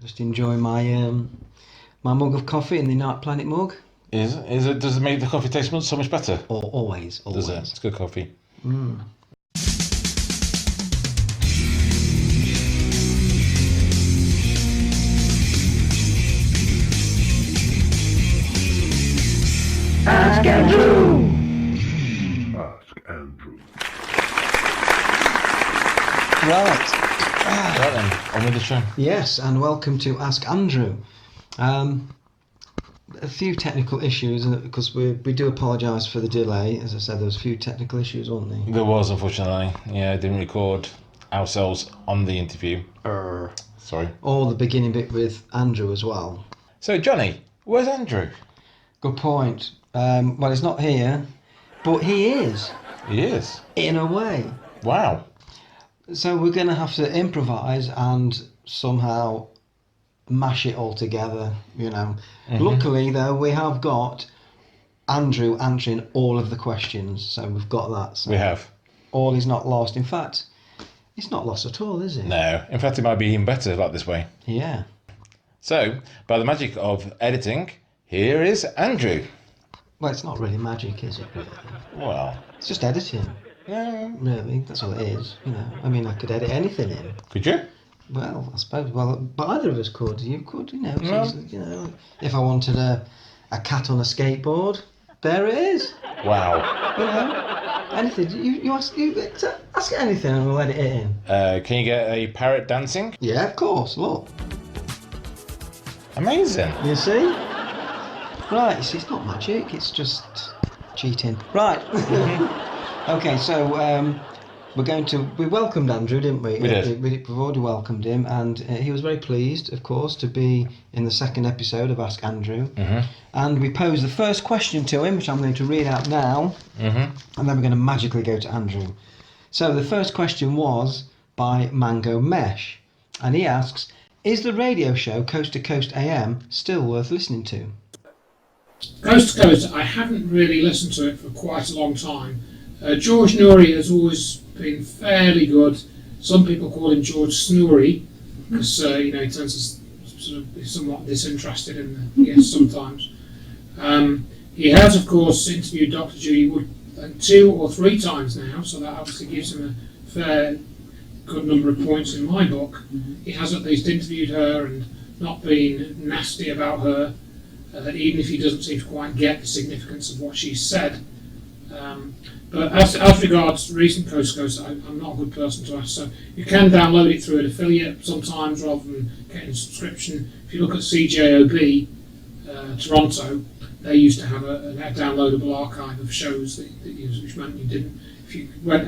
Just enjoy my my mug of coffee in the Night Planet mug. Is it? Does it make the coffee taste so much better? Always. Does it? It's good coffee. Ask Andrew. Ask Andrew. Right. Right then, on with the show. Yes, and welcome to Ask Andrew. A few technical issues, because we do apologise for the delay. As I said, there was a few technical issues, weren't there? There was, unfortunately. Yeah, I didn't record ourselves on the interview. Sorry. Or the beginning bit with Andrew as well. So, Johnny, where's Andrew? Good point. Well, he's not here, but he is. He is? In a way. Wow. So we're going to have to improvise and somehow mash it all together, you know. Mm-hmm. Luckily, though, we have got Andrew answering all of the questions, so we've got that. So we have. All is not lost. In fact, it's not lost at all, is it? No. In fact, it might be even better like this way. Yeah. So, by the magic of editing, here is Andrew. Well, it's not really magic, is it? Really? Well, it's just editing. Yeah. Really, that's all it is. You know, I mean, I could edit anything in. Could you? Well, I suppose. Well, but either of us could. You could, you know. No. Easily, you know, if I wanted a cat on a skateboard, there it is. Wow. You know, anything. You ask anything, and we'll edit it in. Can you get a parrot dancing? Yeah, of course. Look. Amazing. You see? Right. See, it's not magic. It's just cheating. Right. Okay, so we welcomed Andrew, didn't we? We did. We've already welcomed him, and he was very pleased, of course, to be in the second episode of Ask Andrew. Mm-hmm. And we posed the first question to him, which I'm going to read out now, and then we're going to magically go to Andrew. So the first question was by Mango Mesh, and he asks, is the radio show Coast to Coast AM still worth listening to? Coast to Coast, I haven't really listened to it for quite a long time. George Noory has always been fairly good. Some people call him George Snoory because he tends to sort of be somewhat disinterested in the guests sometimes. He has, of course, interviewed Dr. Judy Wood 2 or 3 times now, so that obviously gives him a fair good number of points in my book. He has at least interviewed her and not been nasty about her, even if he doesn't seem to quite get the significance of what she said. But as regards recent Coast to Coast, I'm not a good person to ask. So you can download it through an affiliate sometimes rather than getting a subscription. If you look at CJOB Toronto, they used to have a downloadable archive of shows which meant you didn't. If you went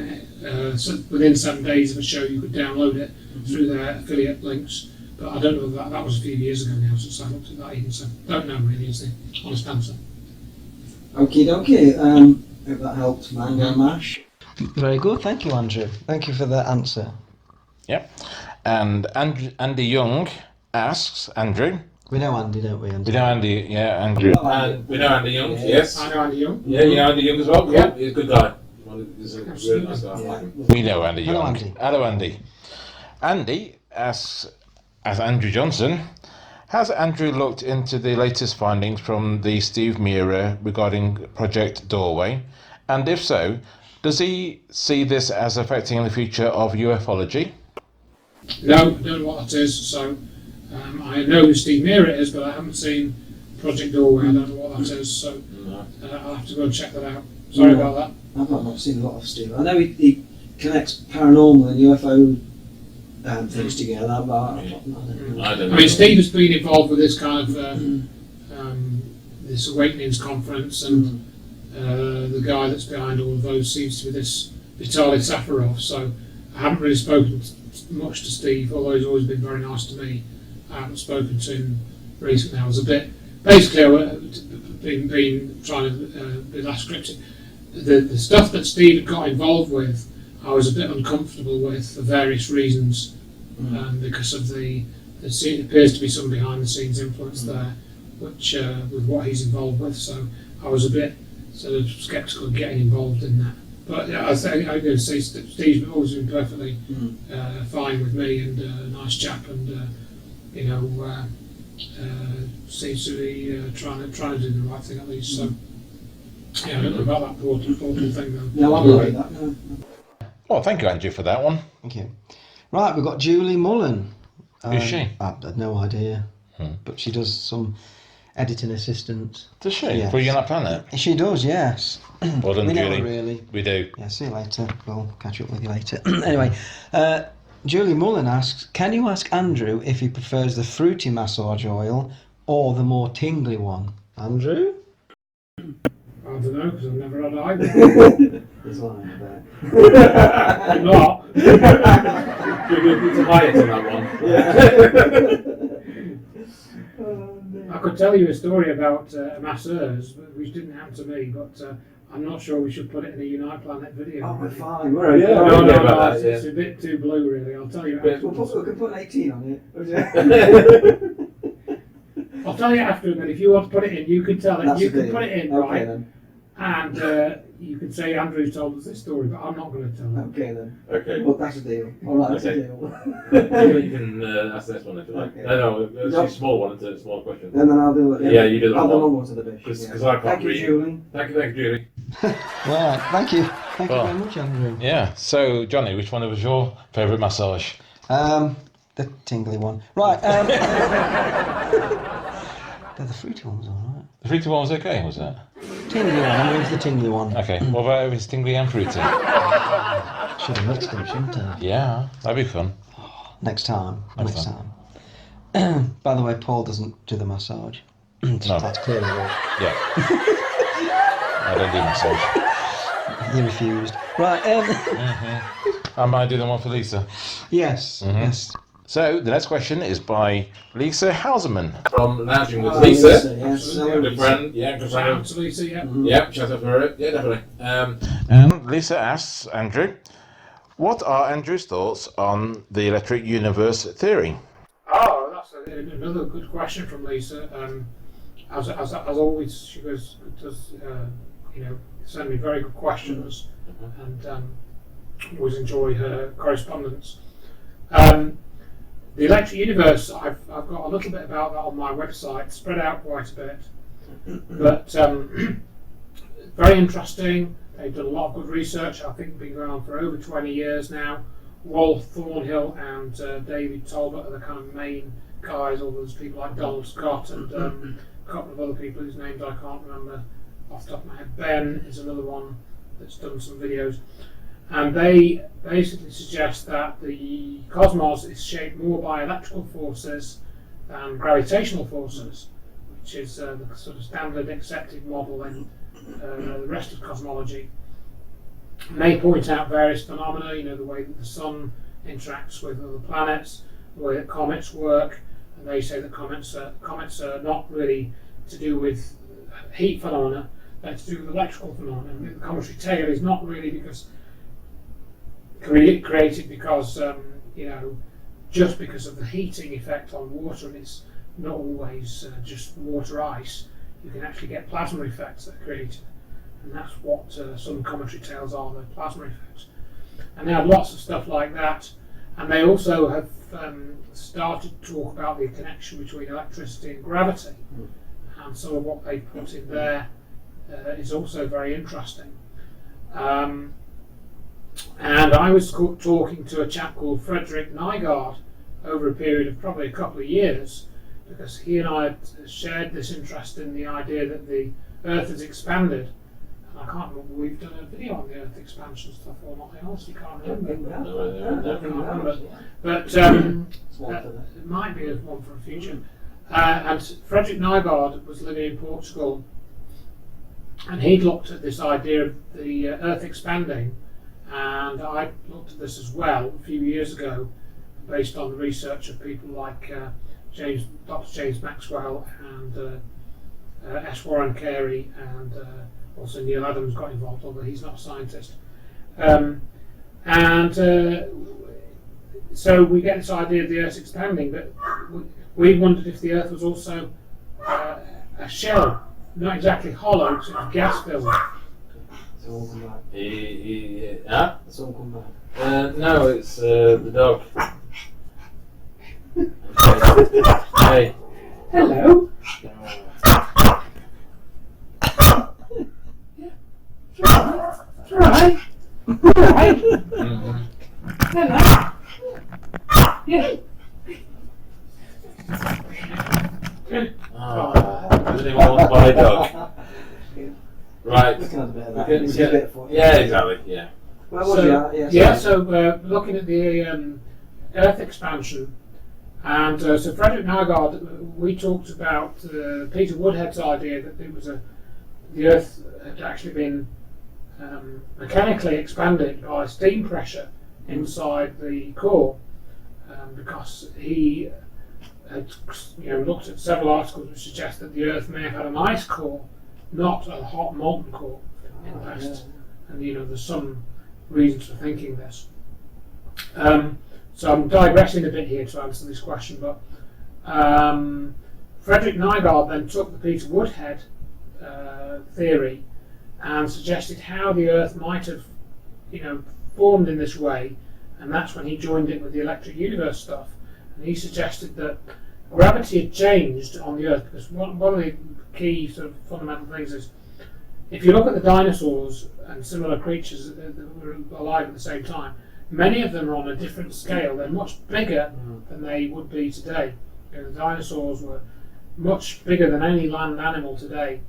within 7 days of a show, you could download it through their affiliate links. But I don't know that was a few years ago now since I looked at that even. So don't know really is the honest answer. Okie dokie. Hope that helped, Mango Mash. Very good, thank you, Andrew. Thank you for that answer. Yep. And Andy Young asks, Andrew. We know Andy, don't we, Andy? We know Andy, yeah, Andrew. And we know Andy Young, yes. I know Andy Young. Yeah, you know Andy Young as well? Yeah. He's a good guy. He's a really nice guy. Yeah. We know Andy Hello, Young. Andy. Hello, Andy. Andy asks, as Andrew Johnson, has Andrew looked into the latest findings from the Steve Mera regarding Project Doorway? And if so, does he see this as affecting the future of ufology? No, I don't know what that is. So I know who Steve Mera is, but I haven't seen Project Doorway. I don't know what that is. So I'll have to go and check that out. Sorry about that. I've not seen a lot of Steve. I know he connects paranormal and UFO things together, but I don't know. I don't know. I mean, Steve has been involved with this kind of this Awakenings conference, and the guy that's behind all of those seems to be this Vitaly Safarov. So I haven't really spoken much to Steve, although he's always been very nice to me. I haven't spoken to him recently. I was a bit basically been trying to be less cryptic. The stuff that Steve had got involved with, I was a bit uncomfortable with for various reasons, because of there appears to be some behind the scenes influence there, which with what he's involved with. So I was a bit sort of sceptical of getting involved in that. But I think I'm going to say Steve's always been perfectly fine with me and a nice chap, and seems to be trying to do the right thing at least. So, yeah, I don't know about that portal thing though. No, I'm not that. No. Well, thank you, Andrew, for that one. Thank you. Right, we've got Julie Mullen. Who's she? I've had no idea, but she does some editing assistant. Does she? Yes. For You on That Planet? She does, yes. Well done, We know her, Julie. really. We do. Yeah, see you later. We'll catch up with you later. Anyway, Julie Mullen asks, can you ask Andrew if he prefers the fruity massage oil or the more tingly one? Andrew? I don't know because I've never had either. There's one there. I'm not. You're going to put some height on that one. I could tell you a story about masseurs, which didn't happen to me, but I'm not sure we should put it in a Unite Planet video. Oh, we're fine. We're okay. Yeah, No, okay about that, it's a bit too blue, really. I'll tell you. Bit- After. We can put 18 on it. I'll tell you after, but if you want to put it in, you can tell it. That's You the can deal. put it in, Okay right? then. And you can say Andrew told us this story, but I'm not going to tell it. Okay then. Okay. Well, that's a deal. Alright, that's Okay. a deal. You can ask the next one if you like. Okay. No, it's a small one. It's a small question. And then I'll do it. Yeah, you do the I'll do long long one. one to the dish. Because I can't Thank you, read. Julie. Thank you, Julie. Right, thank you. Thank you Well. very much, Andrew. Yeah. So, Johnny, which one was your favourite massage? The tingly one. Right, the fruity one was alright. The fruity one was okay, was it? Tingly one, I'm going for the tingly one. Okay. What about if it's tingly and fruity? Should have mixed them, shouldn't I? Yeah, that'd be fun. Next time. Next Next time. By the way, Paul doesn't do the massage. No. That's clearly it. Yeah. I don't do massage. He refused. Right, I might do the one for Lisa. yes, yes. So, the next question is by Lisa Hauserman. From Lounging with Oh, Lisa. Yes. Good friend. Yeah, good Shout out friend. to Lisa, yeah. Yeah, shout out for her. Yeah, definitely. And Lisa asks Andrew, what are Andrew's thoughts on the electric universe theory? Oh, that's another good question from Lisa. As always, she does send me very good questions, and always enjoy her correspondence. The electric universe, I've got a little bit about that on my website, spread out quite a bit, but very interesting. They've done a lot of good research. I think been going on for over 20 years now. Walt Thornhill and David Talbot are the kind of main guys, although there's people like Donald Scott and a couple of other people whose names I can't remember off the top of my head. Ben is another one that's done some videos. And they basically suggest that the cosmos is shaped more by electrical forces than gravitational forces, which is the sort of standard accepted model in the rest of cosmology. And they point out various phenomena, the way that the sun interacts with other planets, the way that comets work, and they say that comets are not really to do with heat phenomena, they're to do with electrical phenomena. And the cometary tail is not really created because just because of the heating effect on water, and it's not always just water ice. You can actually get plasma effects that are created, and that's what some cometary tails are, the plasma effects. And they have lots of stuff like that, and they also have started to talk about the connection between electricity and gravity, and some of what they put in there is also very interesting. And I was talking to a chap called Frederick Nygaard over a period of probably a couple of years, because he and I had shared this interest in the idea that the Earth has expanded. And I can't remember, we've done a video on the Earth expansion stuff or not, I honestly can't remember. But it might be one for a future. And Frederick Nygaard was living in Portugal, and he'd looked at this idea of the Earth expanding. And I looked at this as well a few years ago, based on the research of people like Dr. James Maxwell and S. Warren Carey, and also Neil Adams got involved, although he's not a scientist. So we get this idea of the Earth expanding, but we wondered if the Earth was also a shell, not exactly hollow, because it was gas filled. So we'll come back. Huh? So we'll come back. No, it's the dog. Hey. Hello. It's alright. Alright. Hello. Yeah. Doesn't even want to buy a dog. Right. Looking at a bit of We that. can- It's we a can- bit for Yeah, exactly. Yeah. Where was you at? Yeah, sorry. so looking at the Earth expansion, and so Frederick Nygaard, we talked about Peter Woodhead's idea that it was the Earth had actually been mechanically expanded by steam pressure inside the core, because he had looked at several articles which suggest that the Earth may have had an ice core, not a hot molten core in the past, and there's some reasons for thinking this. So I'm digressing a bit here to answer this question, but Frederick Nygaard then took the Peter Woodhead theory and suggested how the Earth might have, formed in this way, and that's when he joined it with the electric universe stuff. And he suggested that gravity had changed on the Earth, because one of the key sort of fundamental things is, if you look at the dinosaurs and similar creatures that were alive at the same time, many of them are on a different scale. They're much bigger than they would be today. The dinosaurs were much bigger than any land animal today.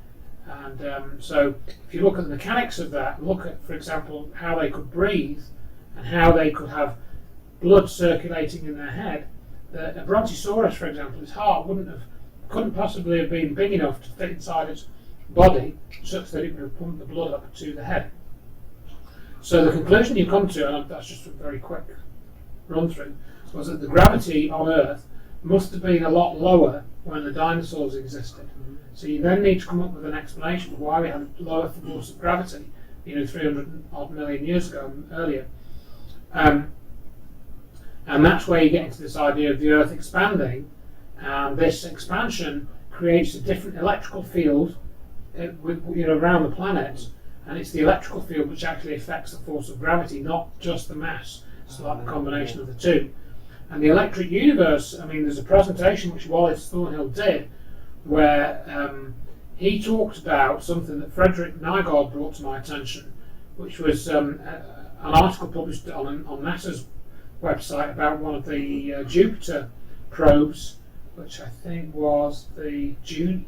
And so if you look at the mechanics of that, look at, for example, how they could breathe and how they could have blood circulating in their head, a Brontosaurus, for example, its heart couldn't possibly have been big enough to fit inside its body such that it would have pumped the blood up to the head. So the conclusion you come to, and that's just a very quick run through, was that the gravity on Earth must have been a lot lower when the dinosaurs existed. So you then need to come up with an explanation for why we had a lower force of gravity, 300 odd million years ago, earlier. And that's where you get into this idea of the Earth expanding, and this expansion creates a different electrical field around the planet, and it's the electrical field which actually affects the force of gravity, not just the mass. It's like the combination of the two. And the electric universe, there's a presentation which Wallace Thornhill did where he talked about something that Frederick Nygaard brought to my attention, which was an article published on NASA's website about one of the Jupiter probes, which I think was the June.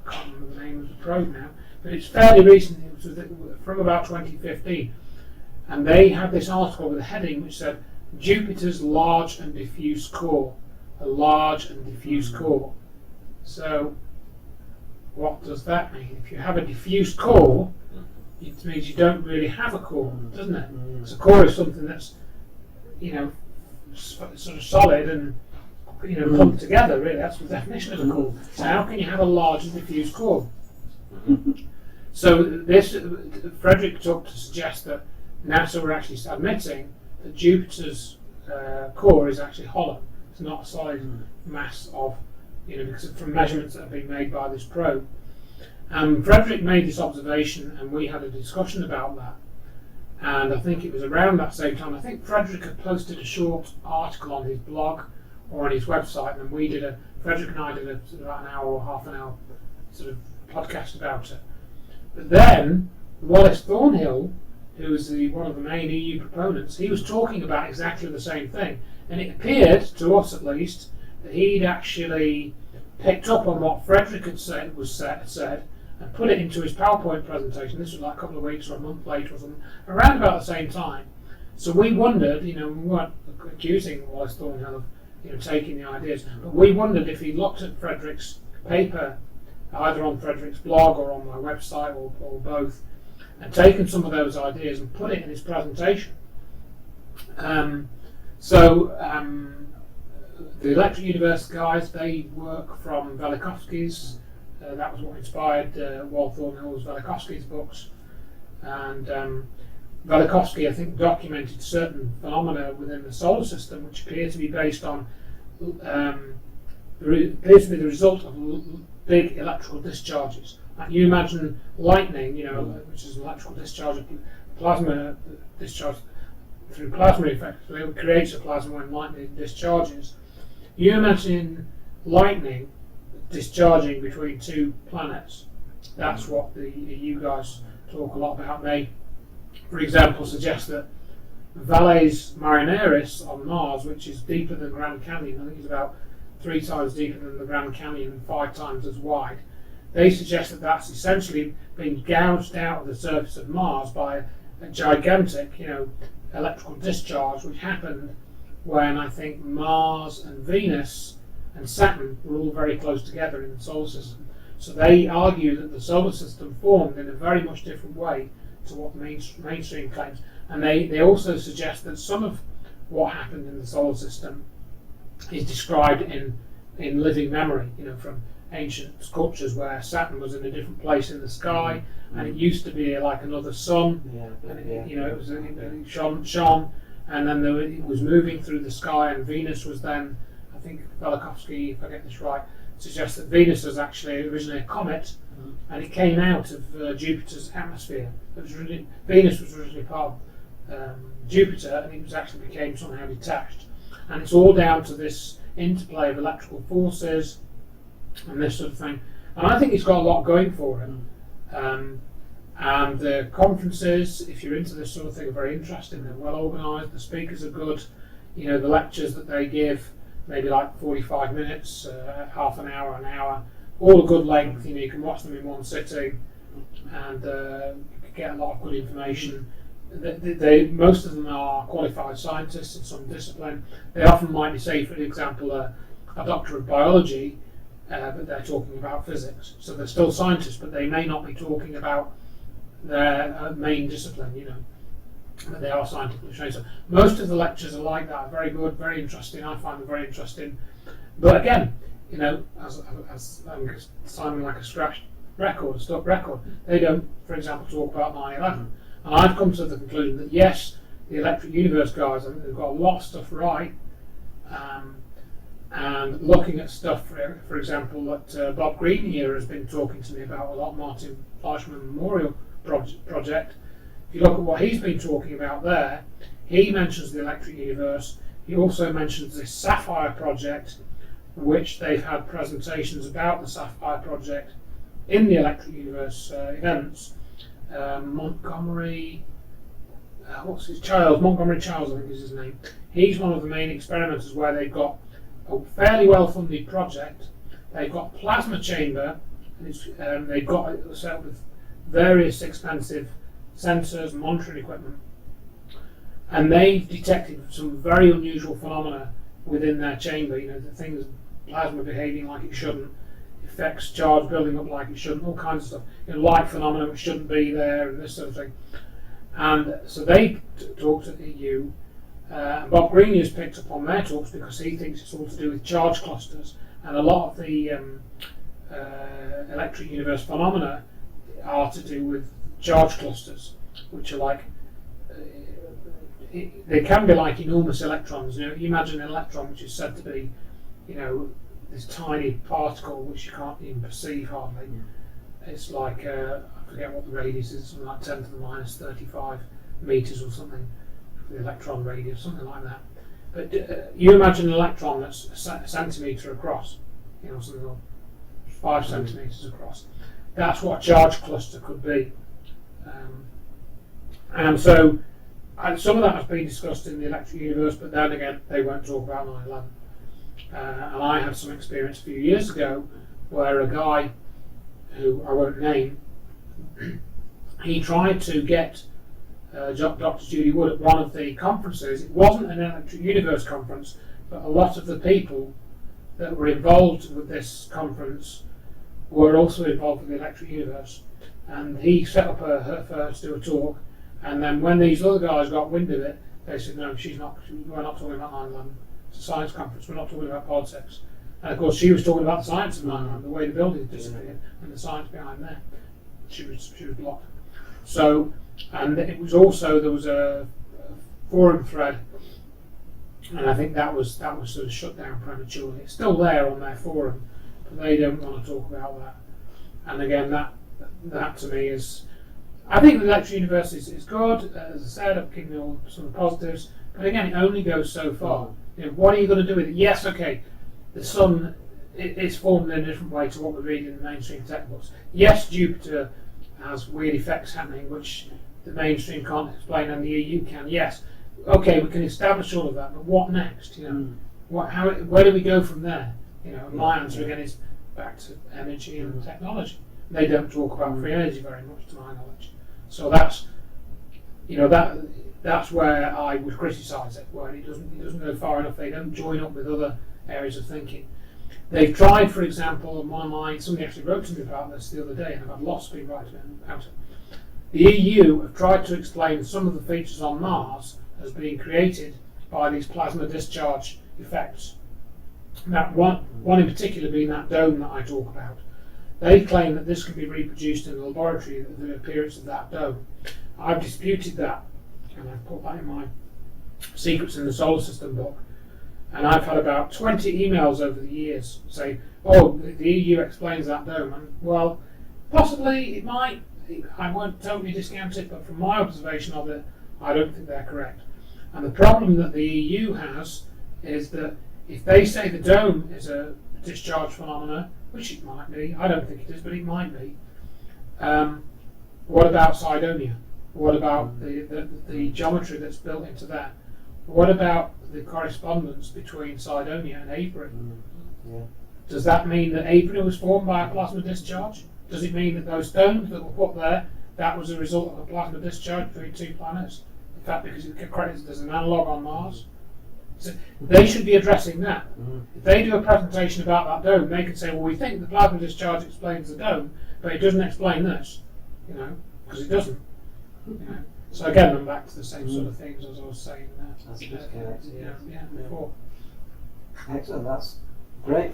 I can't remember the name of the probe now, but it's fairly recent. It was from about 2015, and they had this article with a heading which said Jupiter's large and diffuse core, a large and diffuse core. So, what does that mean? If you have a diffuse core, it means you don't really have a core, doesn't it? So, core is something that's, sort of solid and clumped together. Really, that's the definition of a core. So, how can you have a large and diffuse core? So, this Frederick took to suggest that NASA were actually admitting that Jupiter's core is actually hollow. It's not a solid mass of, because from measurements that have been made by this probe. Frederick made this observation, and we had a discussion about that. And I think it was around that same time. I think Frederick had posted a short article on his blog or on his website, and Frederick and I did about an hour or half an hour sort of podcast about it. But then Wallace Thornhill, who was one of the main EU proponents, he was talking about exactly the same thing. And it appeared, to us at least, that he'd actually picked up on what Frederick had said and put it into his PowerPoint presentation. This was like a couple of weeks or a month later or something, around about the same time. So we wondered, we weren't accusing Wallace Thornhill of taking the ideas, but we wondered if he looked at Frederick's paper, either on Frederick's blog or on my website or both, and taken some of those ideas and put it in his presentation. The Electric Universe guys, they work from Velikovsky's. That was what inspired Walt Thornhill's Velikovsky's books. And Velikovsky, I think, documented certain phenomena within the solar system which appear to be based on, appears to be the result of big electrical discharges. Like you imagine lightning, which is an electrical discharge of plasma discharge through plasma effect. So it creates a plasma when lightning discharges. You imagine lightning discharging between two planets. That's what you guys talk a lot about. They, for example, suggest that Valles Marineris on Mars, which is deeper than Grand Canyon, I think it's about 3 times deeper than the Grand Canyon and 5 times as wide. They suggest that that's essentially been gouged out of the surface of Mars by a gigantic, electrical discharge, which happened when I think Mars and Venus and Saturn were all very close together in the solar system. So they argue that the solar system formed in a very much different way to what mainstream claims. And they also suggest that some of what happened in the solar system is described in living memory, from ancient cultures where Saturn was in a different place in the sky, and it used to be like another sun, and it shone, and then it was moving through the sky, and Venus was then, I think Velikovsky, if I get this right, suggests that Venus was actually originally a comet, and it came out of Jupiter's atmosphere. Venus was originally part of Jupiter, and it was actually became somehow detached. And it's all down to this interplay of electrical forces and this sort of thing. And I think it's got a lot going for it. And the conferences, if you're into this sort of thing, are very interesting. They're well organised. The speakers are good. The lectures that they give, maybe like 45 minutes, half an hour, all a good length. You can watch them in one sitting, and get a lot of good information. Most of them are qualified scientists in some discipline. They often might be, say, for example, a doctor of biology, but they're talking about physics. So they're still scientists, but they may not be talking about their main discipline, but they are scientifically trained. So most of the lectures are like that, very good, very interesting. I find them very interesting. But again, as I'm sounding like a scratched record, a stuck record, they don't, for example, talk about 9/11. And I've come to the conclusion that yes, the Electric Universe guys, I think they've got a lot of stuff right. And looking at stuff, for example, that Bob Green here has been talking to me about a lot, Martin Fleischmann Memorial Project. If you look at what he's been talking about there, he mentions the Electric Universe. He also mentions this Sapphire Project, which they've had presentations about the Sapphire Project in the Electric Universe events. Montgomery Childs, I think is his name. He's one of the main experimenters where they've got a fairly well-funded project. They've got a plasma chamber, and they've got it set up with various expensive sensors and monitoring equipment. And they've detected some very unusual phenomena within their chamber. The things, plasma behaving like it shouldn't, effects charge building up like it shouldn't, all kinds of stuff. Light phenomena which shouldn't be there, and this sort of thing. And so they talked at the EU. Bob Green has picked up on their talks because he thinks it's all to do with charge clusters, and a lot of the Electric Universe phenomena are to do with charge clusters, which are like they can be like enormous electrons. You imagine an electron which is said to be, this tiny particle which you can't even perceive hardly. It's like I forget what the radius is, something like 10 to the minus 35 meters or something. The electron radius, something like that. But you imagine an electron that's a centimetre across, something like 5 centimetres across. That's what a charge cluster could be. And so some of that has been discussed in the Electric Universe, but then again, they won't talk about 9/11. And I had some experience a few years ago where a guy, who I won't name, he tried to get Dr. Judy Wood at one of the conferences. It wasn't an Electric Universe conference, but a lot of the people that were involved with this conference were also involved with the Electric Universe. And he set up her to do a talk, and then when these other guys got wind of it, they said, no, we're not talking about 9/11. It's a science conference, we're not talking about politics. And of course she was talking about the science of 9/11, the way the building disappeared, and the science behind that. She was blocked. So, and it was also, there was a forum thread, and I think that was sort of shut down prematurely. It's still there on their forum, but they don't want to talk about that. And again, that to me is, I think the Electric Universe is good. As I said, I've given you all some positives, but again, it only goes so far. What are you going to do with it? Yes, okay, the sun is formed in a different way to what we read in the mainstream textbooks. Yes, Jupiter has weird effects happening which the mainstream can't explain and the EU can. Yes, okay, we can establish all of that, but what next? Where do we go from there? My answer again is back to energy and technology. They don't talk about free energy very much, to my knowledge. So that's where I would criticise it, where it doesn't go far enough. They don't join up with other areas of thinking. They've tried, for example, somebody actually wrote to me about this the other day, and I've had lots of people write about it. The EU have tried to explain some of the features on Mars as being created by these plasma discharge effects. That one in particular being that dome that I talk about. They claim that this can be reproduced in the laboratory, the appearance of that dome. I've disputed that, and I've put that in my Secrets in the Solar System book. And I've had about 20 emails over the years saying, oh, the EU explains that dome. And, well, possibly it might. I won't totally discount it, but from my observation of it, I don't think they're correct. And the problem that the EU has is that if they say the dome is a discharge phenomena, which it might be, I don't think it is, but it might be, what about Cydonia? What about the geometry that's built into that? What about the correspondence between Cydonia and Avery? Yeah. Does that mean that Avery was formed by a plasma discharge? Does it mean that those stones that were put there, that was a result of a plasma discharge between two planets? In fact, because it credits there's an analogue on Mars. So they should be addressing that. If they do a presentation about that dome, they can say, well, we think the plasma discharge explains the dome, but it doesn't explain this, because it doesn't. So again, I'm back to the same sort of things as I was saying before. Excellent, that's great.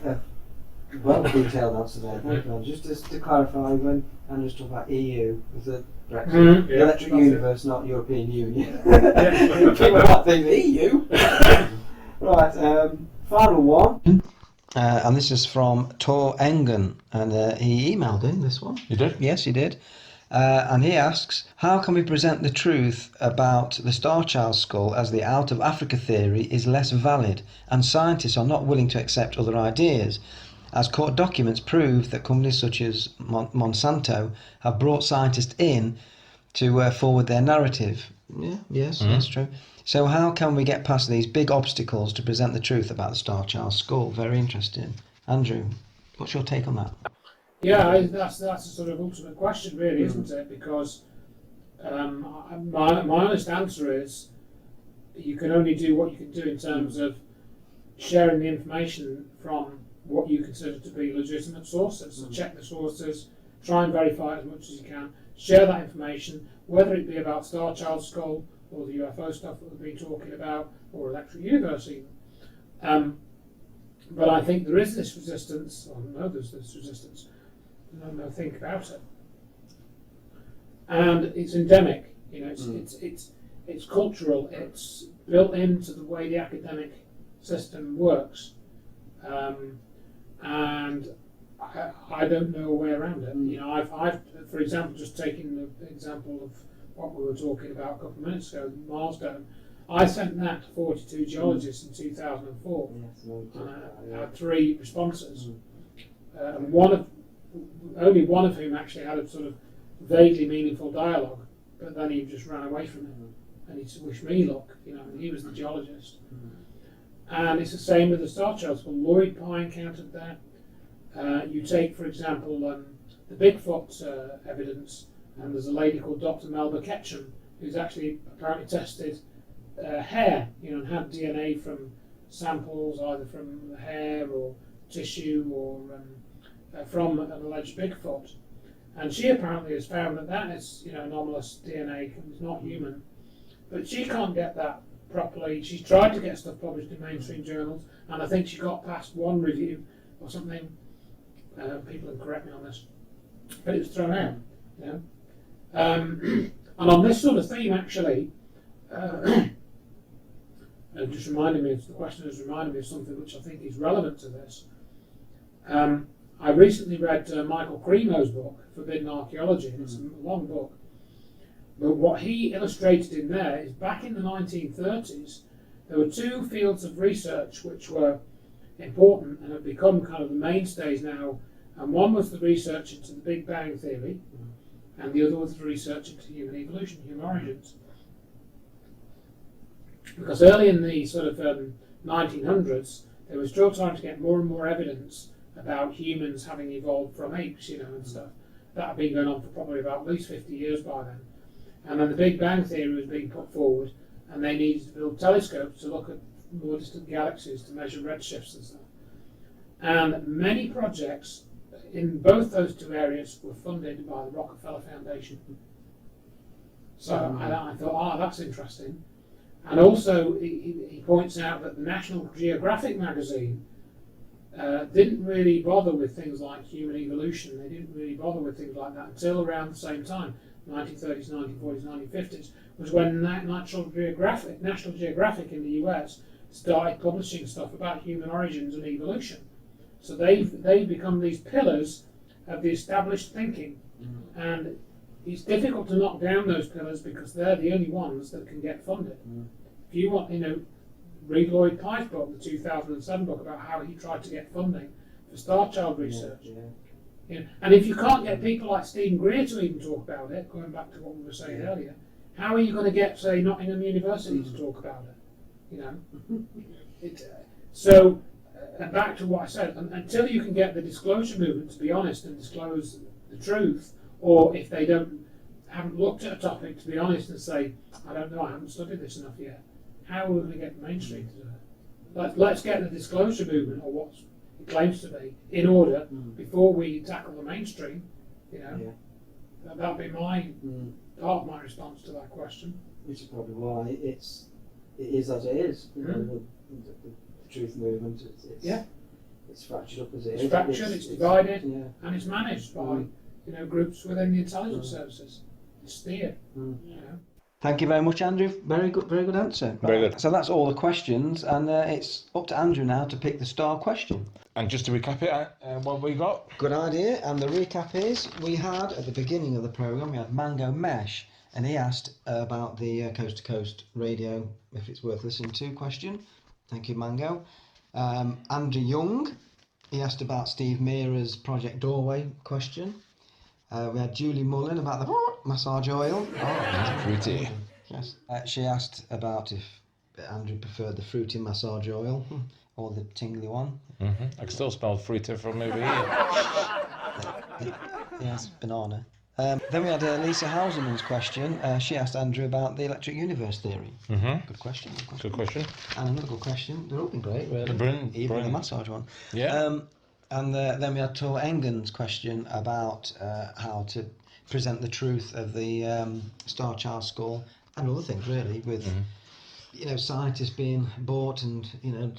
Well detailed answer there. Thank you. Just to clarify, when Andrew's talking about EU, was the Brexit, the electric universe, not European Union. People might think EU. Right, final one. And this is from Tor Engen, and he emailed in this one. You did? Yes, he did. And he asks, how can we present the truth about the Star Child skull as the out of Africa theory is less valid and scientists are not willing to accept other ideas, as court documents prove that companies such as Monsanto have brought scientists in to forward their narrative? Yes, that's true. So how can we get past these big obstacles to present the truth about the Star Child skull? Very interesting. Andrew, what's your take on that? Yeah, that's a sort of ultimate question, really, isn't it? Because my honest answer is you can only do what you can do in terms of sharing the information from what you consider to be legitimate sources. So check the sources, try and verify as much as you can, share that information, whether it be about Star Child skull or the UFO stuff that we've been talking about, or electric universe even. But I think there is this resistance, or no, there's this resistance. No, think about it. And it's endemic, it's cultural, it's built into the way the academic system works. And I don't know a way around it. I've for example, just taking the example of what we were talking about a couple of minutes ago, Mars Dome. I sent that to 42 geologists in 2004, and I had 3 responses. And only one of whom actually had a sort of vaguely meaningful dialogue, but then he just ran away from it, and he wished me luck, and he was the geologist. And it's the same with the Star Child skull. Lloyd Pye encountered that. You take, for example, the Bigfoot evidence, and there's a lady called Dr. Melba Ketchum, who's actually apparently tested hair, and had DNA from samples either from the hair or tissue or from an alleged Bigfoot, and she apparently has found that is anomalous DNA, it's not human, but she can't get that properly. She's tried to get stuff published in mainstream journals, and I think she got past one review or something. People can correct me on this, but it was thrown out. And on this sort of theme, actually, it just reminded me. The question has reminded me of something which I think is relevant to this. I recently read Michael Cremo's book, Forbidden Archeology, and it's a long book. But what he illustrated in there is back in the 1930s, there were 2 fields of research which were important and have become kind of the mainstays now. And one was the research into the Big Bang Theory, and the other was the research into human evolution, human origins. Because early in the sort of 1900s, they were still trying to get more and more evidence about humans having evolved from apes, and stuff. That had been going on for probably about at least 50 years by then. And then the Big Bang Theory was being put forward, and they needed to build telescopes to look at more distant galaxies to measure redshifts and stuff. And many projects in both those two areas were funded by the Rockefeller Foundation. So I thought, that's interesting. And also, he points out that the National Geographic magazine didn't really bother with things like human evolution. They didn't really bother with things like that until around the same time, 1930s, 1940s, 1950s, was when National Geographic in the US started publishing stuff about human origins and evolution. So they've become these pillars of the established thinking. And it's difficult to knock down those pillars because they're the only ones that can get funded. If you want, read Lloyd Pye's book, the 2007 book, about how he tried to get funding for Star Child research. And if you can't get people like Stephen Greer to even talk about it, going back to what we were saying earlier, how are you going to get, say, Nottingham University to talk about it? And back to what I said, until you can get the disclosure movement to be honest and disclose the truth, or if they haven't looked at a topic to be honest and say, I don't know, I haven't studied this enough yet, how are we going to get the mainstream to do it? Let's get the disclosure movement, or what it claims to be, in order before we tackle the mainstream. That'd be part of my response to that question. Which is probably why it is as it is. The truth movement. It's fractured up as it is. It's fractured, it's divided, and it's managed by groups within the intelligence services. It's steered. Thank you very much, Andrew. Very good answer. Very good. So that's all the questions, and it's up to Andrew now to pick the star question. And just to recap it, what we got? Good idea. And the recap is, we had at the beginning of the programme, we had Mango Mesh, and he asked about the Coast to Coast radio, if it's worth listening to question. Thank you, Mango. Andrew Young, he asked about Steve Mera's Project Doorway question. We had Julie Mullen about the massage oil. Oh, fruity. Yes. She asked about if Andrew preferred the fruity massage oil or the tingly one. I can still smell fruity from over here. Yes, banana. Then we had Lisa Hauserman's question. She asked Andrew about the electric universe theory. Good question. Good question. And another good question. They're all been great, really. Brilliant. Even the massage one. Yeah. And then we had Tor Engen's question about how to present the truth of the Star Child skull and other things, really, with scientists being bought and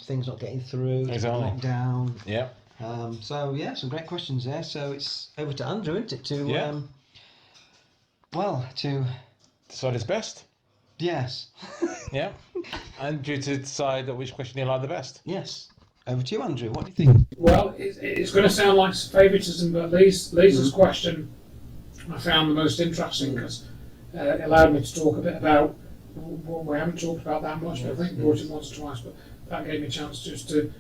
things not getting through, locked down. Yeah. So some great questions there. So it's over to Andrew, isn't it? To to decide his best. Yes. Yeah. And you to decide which question you like the best. Yes. Over to you, Andrew. What do you think? Well, it's going to sound like favouritism, but Lisa's question I found the most interesting because it allowed me to talk a bit about what we haven't talked about that much, but I think we brought it once or twice, but that gave me a chance just to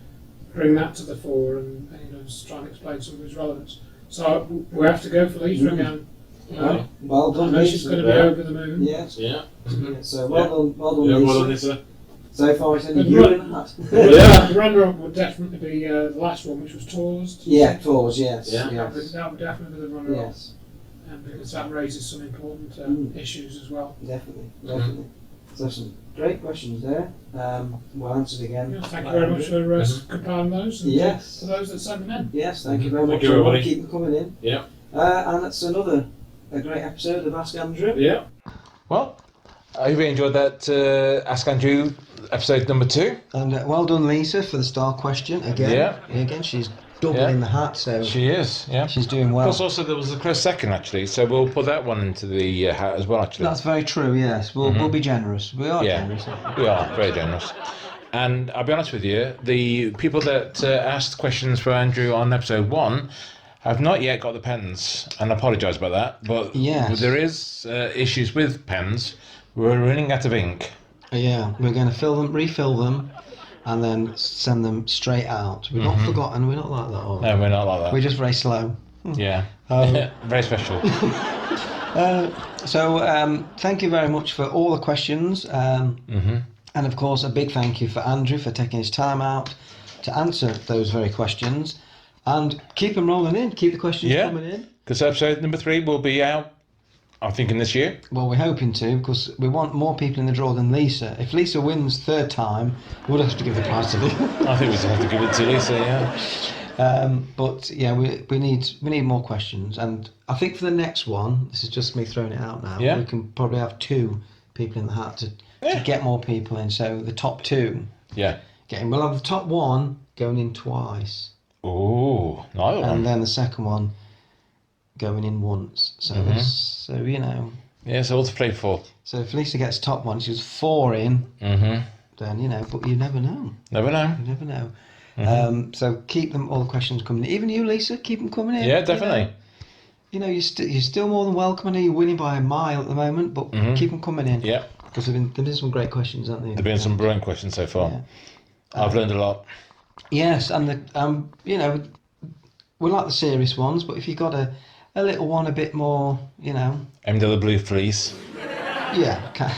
bring that to the fore and just try and explain some of its relevance. So we have to go for Lisa again. Well done, I know Lisa. she's going to be over the moon. Yes. Yeah. So well done, Lisa. Well done, Lisa. So far, it's only you in that. The runner-up would definitely be the last one, which was Tours. Tours, yes. Yeah. That would definitely be the runner-up. Yes. Because that raises some important issues as well. Definitely. So some great questions there. Well answered again. Yes, thank you very much for compiling those. And Yes. to those that sent them in. Yes, thank you very much. you, everybody. Keep them coming in. Yeah. And that's a great episode of Ask Andrew. Yeah. Well, I hope you enjoyed that Ask Andrew episode number 2. And well done, Lisa, for the star question again. Yeah. Again, she's double in the hat, so She is, yeah. she's doing well. Plus also there was a close second actually, so we'll put that one into the hat as well actually. That's very true. Yes, we'll be generous. We are generous. We are very generous. And I'll be honest with you, the people that asked questions for Andrew on episode 1 have not yet got the pens, and I apologise about that, but there is issues with pens. We're running out of ink. Yeah, we're going to refill them, and then send them straight out. We're not forgotten. We're not like that. Are we? No, we're not like that. We're just very slow. Yeah. Very special. So thank you very much for all the questions. And of course, a big thank you for Andrew for taking his time out to answer those very questions. And keep them rolling in. Keep the questions coming in. Because episode number 3 will be out, I'm thinking, this year. Well, we're hoping to, because we want more people in the draw than Lisa. If Lisa wins third time, we'll have to give the prize to Lisa. I think we still have to give it to Lisa, yeah. But yeah, we need more questions. And I think for the next one, this is just me throwing it out now, we can probably have 2 people in the hat to get more people in. So the top 2 we'll have the top 1 going in twice. Ooh, nice one. And then the second one going in once. So so you know. Yeah, so all to play for. So if Lisa gets top 1, she's 4 in, then you know, but you never know. Never know. You never know. So keep them, all the questions coming in. Even you, Lisa, keep them coming in. Yeah, definitely. You know, you're still more than welcome. I know you're winning by a mile at the moment, but keep them coming in. Yeah. Because there've been some great questions, haven't there? There have been some brilliant questions so far. Yeah. I've learned a lot. Yes, and you know, we like the serious ones, but if you've got a little one a bit more, you know... Aimed at the blue fleece. Yeah, okay.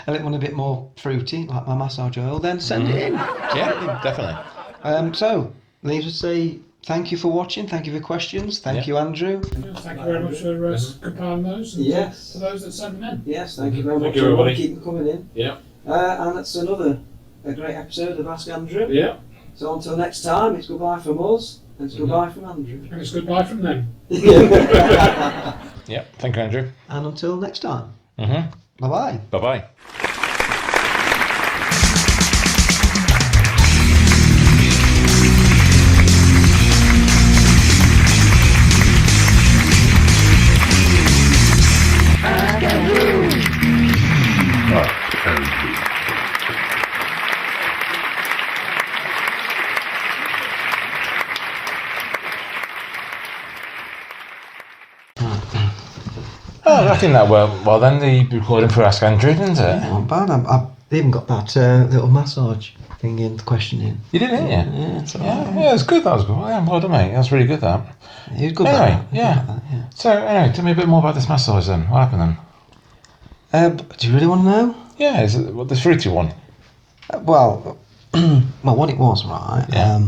A little one a bit more fruity, like my massage oil, then send it in. Yeah, definitely. So, Lisa, say thank you for watching, thank you for questions, thank you, Andrew. Thank you very much for compiling those. And Yes. to those that sent them in. Yes, thank you very much. Thank you, everybody. Keep them coming in. Yeah. And that's a great episode of Ask Andrew. Yeah. So until next time, it's goodbye from us, and it's goodbye from Andrew. And it's goodbye from them. Yeah, thank you, Andrew. And until next time. Mm-hmm. Bye-bye. Bye-bye. Ask Andrew. Oh, I think that went well then, the recording for Ask Andrew, didn't it? Yeah, not bad. I've even got that little massage thing in, the question in. You did, didn't you? Yeah, it's all right. Yeah, it was good, that was good. Yeah, well done, mate. That was really good, that. He was good Anyway, at that. yeah. Good at that, yeah. So, anyway, tell me a bit more about this massage then. What happened then? Do you really want to know? Yeah, is it the fruity one? Well, what it was, right? Yeah.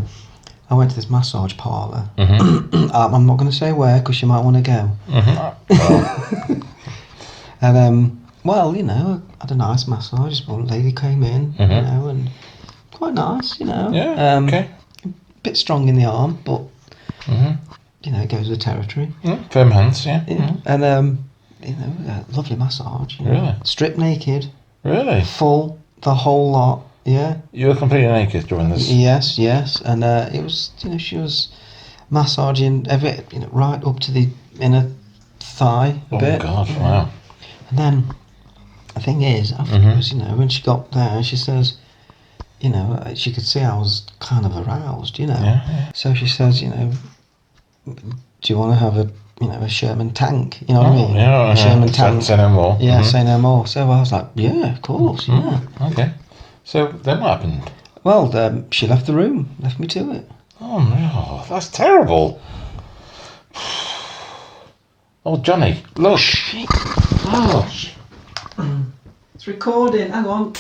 I went to this massage parlour. Mm-hmm. I'm not going to say where because you might want to go. Mm-hmm. And well, you know, I had a nice massage. One lady came in, you know, and quite nice, you know. Yeah. Okay. A bit strong in the arm, but you know, it goes with the territory. Firm hands, yeah. And you know, lovely massage. You know. Really? Stripped naked, Really? full, the whole lot. Yeah. You were completely naked during this? Yes, and it was, you know, she was massaging every, you know, right up to the inner thigh a bit. Oh God! Wow. And then the thing is, afterwards, you know, when she got there, she says, you know, she could see I was kind of aroused, you know. Yeah. So she says, you know, do you want to have a, you know, a Sherman tank? You know what I mean? Yeah. A Sherman tank. Say no more. Yeah, say no more. So I was like, yeah, of course, yeah. Okay. So then what happened? Well, she left the room, left me to it. Oh no, that's terrible. Oh, Johnny, look. Oh. It's recording, hang on.